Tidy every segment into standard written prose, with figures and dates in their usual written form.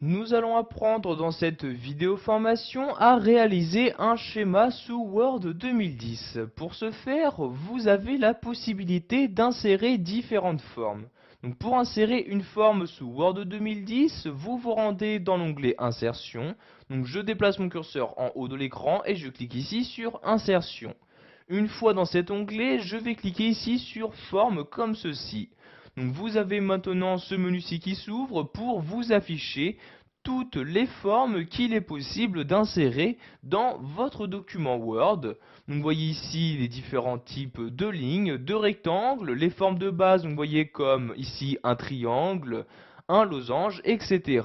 Nous allons apprendre dans cette vidéo formation à réaliser un schéma sous Word 2010. Pour ce faire, vous avez la possibilité d'insérer différentes formes. Donc pour insérer une forme sous Word 2010, vous vous rendez dans l'onglet Insertion. Donc je déplace mon curseur en haut de l'écran et je clique ici sur Insertion. Une fois dans cet onglet, je vais cliquer ici sur Forme comme ceci. Donc vous avez maintenant ce menu-ci qui s'ouvre pour vous afficher toutes les formes qu'il est possible d'insérer dans votre document Word. Donc vous voyez ici les différents types de lignes, de rectangles, les formes de base, vous voyez comme ici un triangle, un losange, etc.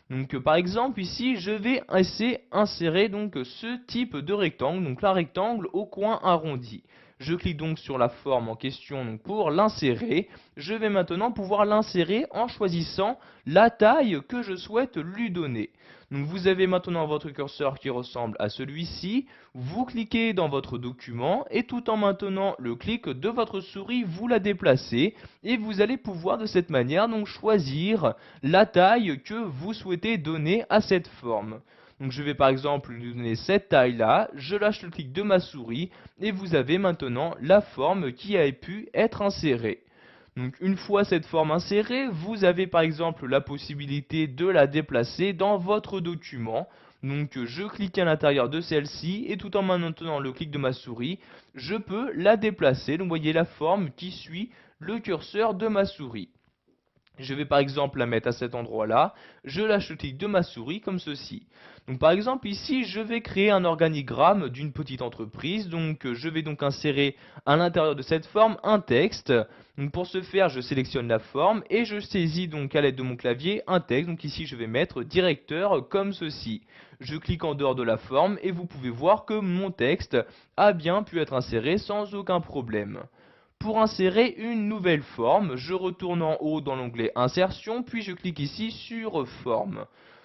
Donc par exemple ici je vais essayer insérer donc ce type de rectangle, donc la rectangle au coin arrondi. Je clique donc sur la forme en question donc pour l'insérer. Je vais maintenant pouvoir l'insérer en choisissant la taille que je souhaite lui donner. Donc vous avez maintenant votre curseur qui ressemble à celui-ci. Vous cliquez dans votre document et tout en maintenant le clic de votre souris, vous la déplacez et vous allez pouvoir de cette manière donc choisir la taille que vous souhaitez donner à cette forme. Donc je vais par exemple lui donner cette taille là, je lâche le clic de ma souris et vous avez maintenant la forme qui a pu être insérée. Donc une fois cette forme insérée, vous avez par exemple la possibilité de la déplacer dans votre document. Donc je clique à l'intérieur de celle-ci et tout en maintenant le clic de ma souris, je peux la déplacer. Donc vous voyez la forme qui suit le curseur de ma souris. Je vais par exemple la mettre à cet endroit-là, je lâche le clic de ma souris comme ceci. Donc par exemple ici, je vais créer un organigramme d'une petite entreprise, donc je vais donc insérer à l'intérieur de cette forme un texte. Donc pour ce faire, je sélectionne la forme et je saisis donc à l'aide de mon clavier un texte. Donc ici, je vais mettre directeur comme ceci. Je clique en dehors de la forme et vous pouvez voir que mon texte a bien pu être inséré sans aucun problème. Pour insérer une nouvelle forme, je retourne en haut dans l'onglet Insertion, puis je clique ici sur Forme.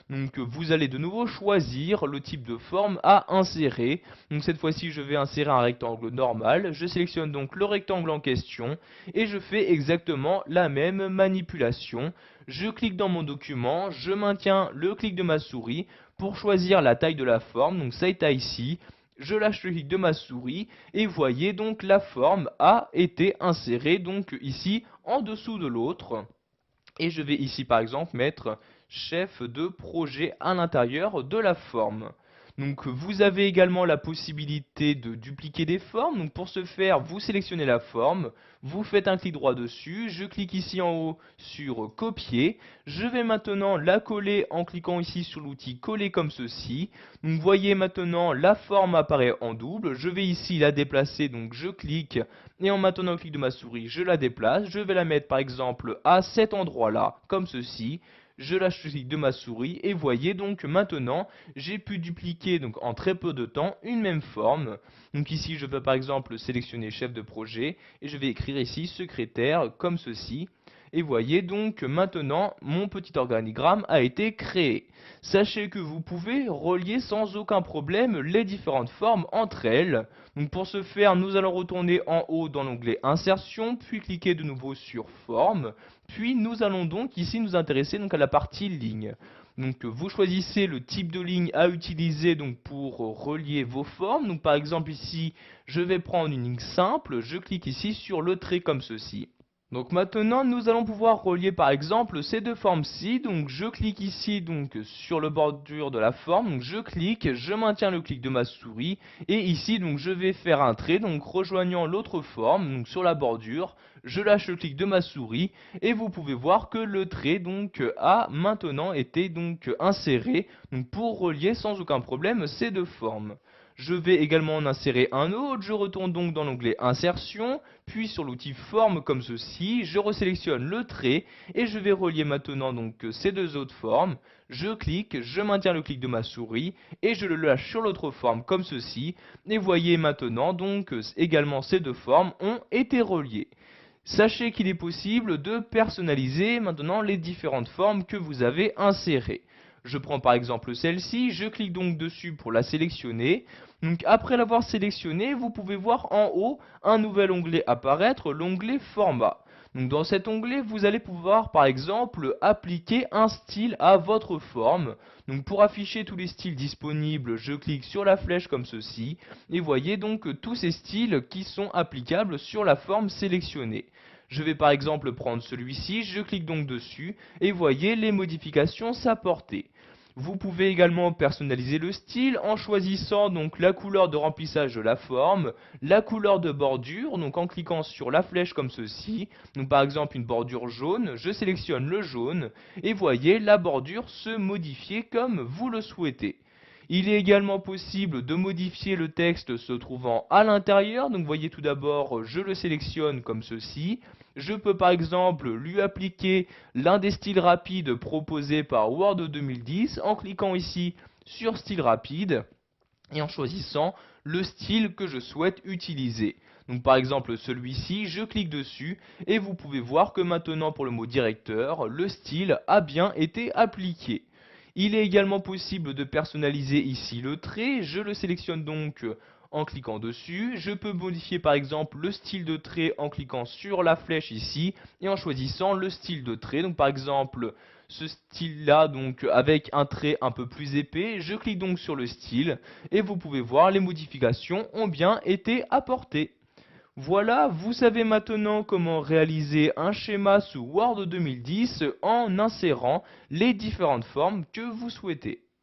Donc vous allez de nouveau choisir le type de forme à insérer. Donc cette fois-ci je vais insérer un rectangle normal. Je sélectionne donc le rectangle en question et je fais exactement la même manipulation. Je clique dans mon document, je maintiens le clic de ma souris pour choisir la taille de la forme. Donc cette taille ici. Je lâche le clic de ma souris et voyez donc la forme a été insérée donc ici en dessous de l'autre. Et je vais ici par exemple mettre chef de projet à l'intérieur de la forme. Donc vous avez également la possibilité de dupliquer des formes. Donc pour ce faire, vous sélectionnez la forme, vous faites un clic droit dessus, je clique ici en haut sur copier. Je vais maintenant la coller en cliquant ici sur l'outil coller comme ceci. Donc vous voyez maintenant la forme apparaît en double. Je vais ici la déplacer, donc je clique et en maintenant le clic de ma souris, je la déplace. Je vais la mettre par exemple à cet endroit-là, comme ceci. Je lâche le clic de ma souris et voyez donc maintenant j'ai pu dupliquer donc en très peu de temps une même forme. Donc ici je vais par exemple sélectionner chef de projet et je vais écrire ici secrétaire comme ceci. Et voyez donc que maintenant mon petit organigramme a été créé. Sachez que vous pouvez relier sans aucun problème les différentes formes entre elles. Donc pour ce faire, nous allons retourner en haut dans l'onglet Insertion, puis cliquer de nouveau sur Forme. Puis nous allons donc ici nous intéresser donc à la partie ligne. Donc vous choisissez le type de ligne à utiliser donc pour relier vos formes. Donc par exemple ici, je vais prendre une ligne simple, je clique ici sur le trait comme ceci. Donc maintenant nous allons pouvoir relier par exemple ces deux formes-ci. Donc je clique ici donc sur le bordure de la forme, donc je clique, je maintiens le clic de ma souris et ici donc je vais faire un trait donc rejoignant l'autre forme donc sur la bordure. Je lâche le clic de ma souris et vous pouvez voir que le trait donc a maintenant été donc inséré donc pour relier sans aucun problème ces deux formes. Je vais également en insérer un autre, je retourne donc dans l'onglet Insertion, puis sur l'outil Forme comme ceci, je resélectionne le trait et je vais relier maintenant donc ces deux autres formes. Je clique, je maintiens le clic de ma souris et je le lâche sur l'autre forme comme ceci. Et voyez maintenant donc également ces deux formes ont été reliées. Sachez qu'il est possible de personnaliser maintenant les différentes formes que vous avez insérées. Je prends par exemple celle-ci, je clique donc dessus pour la sélectionner. Donc après l'avoir sélectionnée, vous pouvez voir en haut un nouvel onglet apparaître, l'onglet Format. Donc dans cet onglet, vous allez pouvoir par exemple appliquer un style à votre forme. Donc pour afficher tous les styles disponibles, je clique sur la flèche comme ceci. Et voyez donc tous ces styles qui sont applicables sur la forme sélectionnée. Je vais par exemple prendre celui-ci, je clique donc dessus et voyez les modifications s'apporter. Vous pouvez également personnaliser le style en choisissant donc la couleur de remplissage de la forme, la couleur de bordure, donc en cliquant sur la flèche comme ceci. Donc par exemple une bordure jaune, je sélectionne le jaune et voyez la bordure se modifier comme vous le souhaitez. Il est également possible de modifier le texte se trouvant à l'intérieur. Donc voyez tout d'abord, je le sélectionne comme ceci. Je peux par exemple lui appliquer l'un des styles rapides proposés par Word 2010 en cliquant ici sur style rapide et en choisissant le style que je souhaite utiliser. Donc par exemple celui-ci, je clique dessus et vous pouvez voir que maintenant pour le mot directeur, le style a bien été appliqué. Il est également possible de personnaliser ici le trait, je le sélectionne donc en cliquant dessus. Je peux modifier par exemple le style de trait en cliquant sur la flèche ici et en choisissant le style de trait. Donc par exemple ce style là donc avec un trait un peu plus épais, je clique donc sur le style et vous pouvez voir les modifications ont bien été apportées. Voilà, vous savez maintenant comment réaliser un schéma sous Word 2010 en insérant les différentes formes que vous souhaitez.